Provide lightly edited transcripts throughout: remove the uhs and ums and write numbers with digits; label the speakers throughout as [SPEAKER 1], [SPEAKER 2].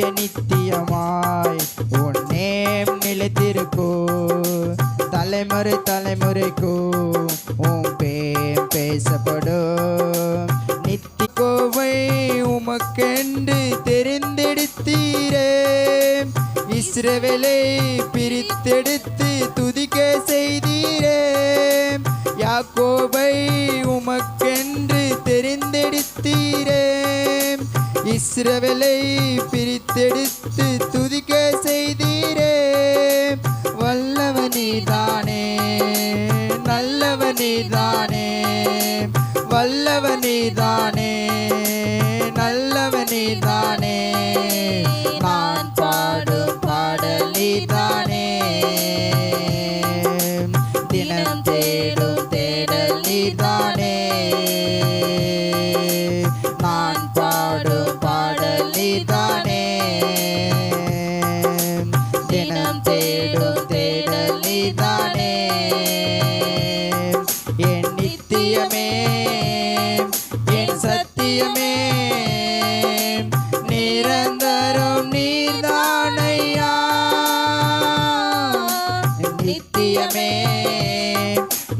[SPEAKER 1] நித்தியமாய் உன் நேம் நிலைத்திருக்கும். தலைமுறை தலைமுறைக்கும் உன் பேர் பேசப்படும். நித்தியகோவை உமக்கென்று தெரிந்தெடுத்தீரே. இஸ்ரவேலை பிரித்தெடுத்து துதிக்க செய்தீரே. யாக்கோபை உமக்கென்று தெரிந்தெடுத்தீரே. இஸ்ரவேலை பிரித்தெடுத்து துதிக்க செய்தீரே. வல்லவனீதானே, நல்லவனீதானே, வல்லவனீதானே, நல்லவனீதானே. நான் பாடும் பாடல் நீதானே. தினம் தேடும் தேடல் நீதானே. நான் பாடும் பாடல் நீதானே. தினம் தேடும் தேடல் நீதானே. என் நித்தியமே, என் சத்தியமே, நிரந்தரம் நீர்தானையா. நித்தியமே,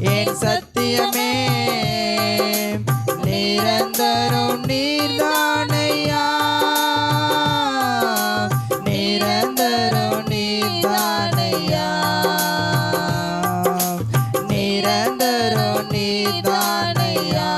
[SPEAKER 1] என் சத்தியமே, நிரந்தரம் நீர்தானையா. நிரந்தரம் நீர்தானையா. நிரந்தரம் நீர்தானையா.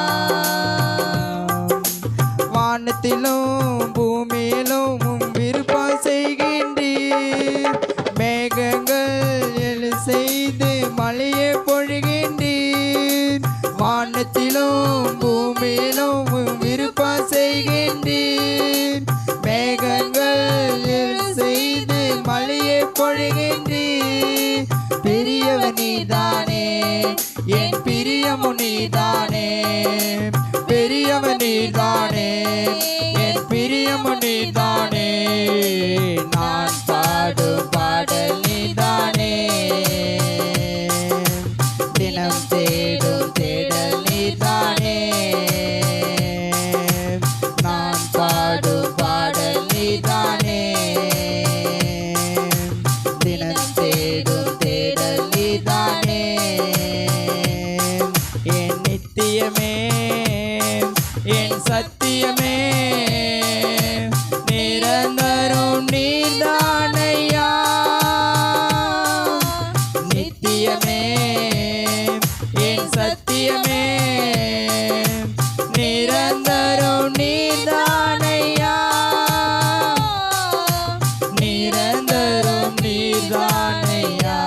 [SPEAKER 1] வானத்திலும் பூமியிலும் விருப்பம் செய்கின்றீர். மேகங்கள் எழு செய்து மழையை பொழிகின்றீர். வானத்திலும் பூமியிலும் விருப்பம் செய்கின்றீர். மேகங்கள் எழு செய்து மழையை பொழிகின்றீர். பெரியவன் நீதானே, என் பிரியமும் நீதானே. பெரியவன் நீதானே, என் பிரியமும் நீதானே. நான் பாடும் பாடல் நீதானே. தினம் தேடும் தேடல் நீதானே. நான் பாடும் பாடல் நீதானே. தினம் தேடும் தேடல் நீதானே. என் நித்தியமே, என் சத்தியமே, நிரந்தரம் நீதானையா. நித்தியமே, என் சத்தியமே, நிரந்தரம் நீதானையா. நிரந்தரம் நீதானையா.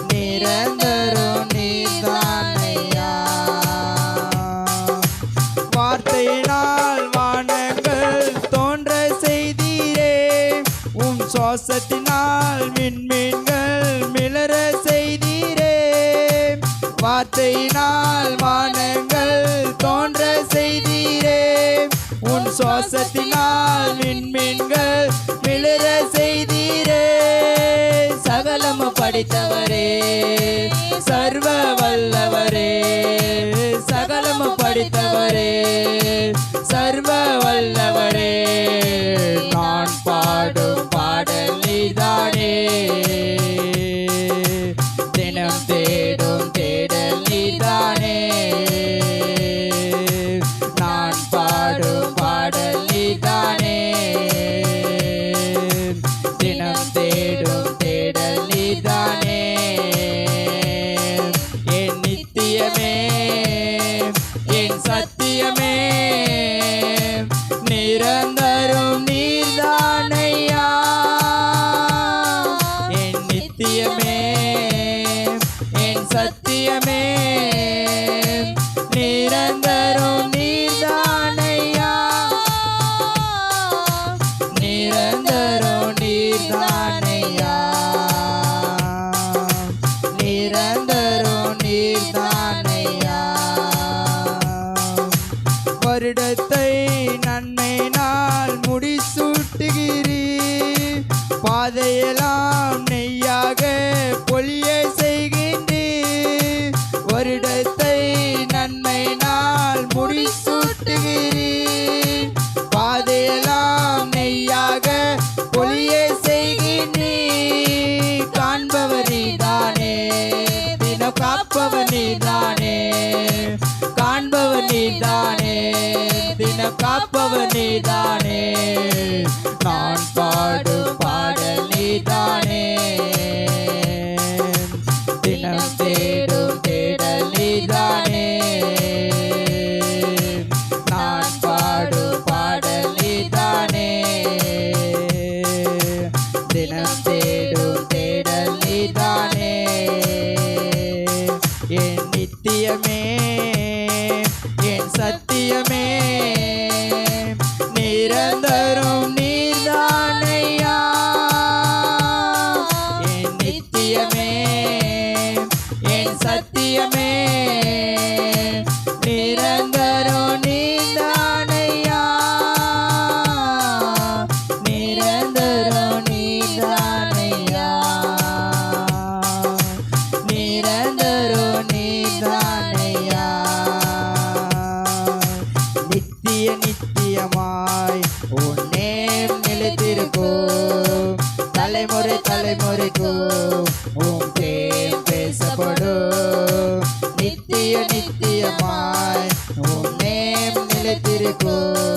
[SPEAKER 1] நிரந்தரம் நீதானையா. வார்த்தையினால் வானங்கள் தோன்ற செய்தீரே. சுவாசத்தினால் விண்மீன்கள் மிளற செய்தீரே. வார்த்தையினால் வானங்கள் தோன்ற செய்தீரே. உன் சுவாசத்தினால் விண்மீன்கள் மிளற செய்தீரே. சகலம படித்தவரே, சர்வ வல்லவரே. சகலம படித்தவரே, சர்வ வல்லவரே. நான் பாடும் பாடல் நீதானே. தினம் தேடும் தேடல் நீதானே. நான் பாடும் பாடல் நீதானே. தினம் தேடும் தேடல் நீதானே. என் நித்தியமே, என் சத்தியமே, நிரந்தரம் நீர்தானையா. என் நித்தியமே, என் சத்தியமே, நிரந்தரம் நீர்தானையா. நிரந்தரம் நீர்தானையா. நிரந்தரம் நீர்தானையா. வருடத்தை நன்மை நாள் முடிசூட்டுகிறீர். பாதையெல்லாம் நெய்யாக பொழிய செய்கின்றீர். வருடத்தை நன்மை நாள் முடிசூட்டுகிறீர். பாதையெல்லாம் கேட்பவர் நீதானே, காண்பவர் நீதானே, தினம் காப்பவர் நீதானே, நான் பாடும் பாடல் நீதானே, தினம் தேடும் தேடல் நீதானே, நான் பாடும் பாடல் நீதானே, தினம் தேடும் தேடல் நீதானே, என் நித்தியமே என் சத்தியமே நிரந்தரும் நீர்தானையா, என் நித்தியமே என் சத்தியமே நிரந்தரும் நீர்தானையா, நிரந்தரும் நீர்தானையா, நிரந்தரும் நீர்தானையா, நித்திய நித்தியமாய் உன் நேம் நிலைத்திருக்கும், தலைமுறை தலைமுறைக்கும் உன் பேர் பேசப்படும், நித்திய நித்தியமாய் உன் நேம் நிலைத்திருக்கும்,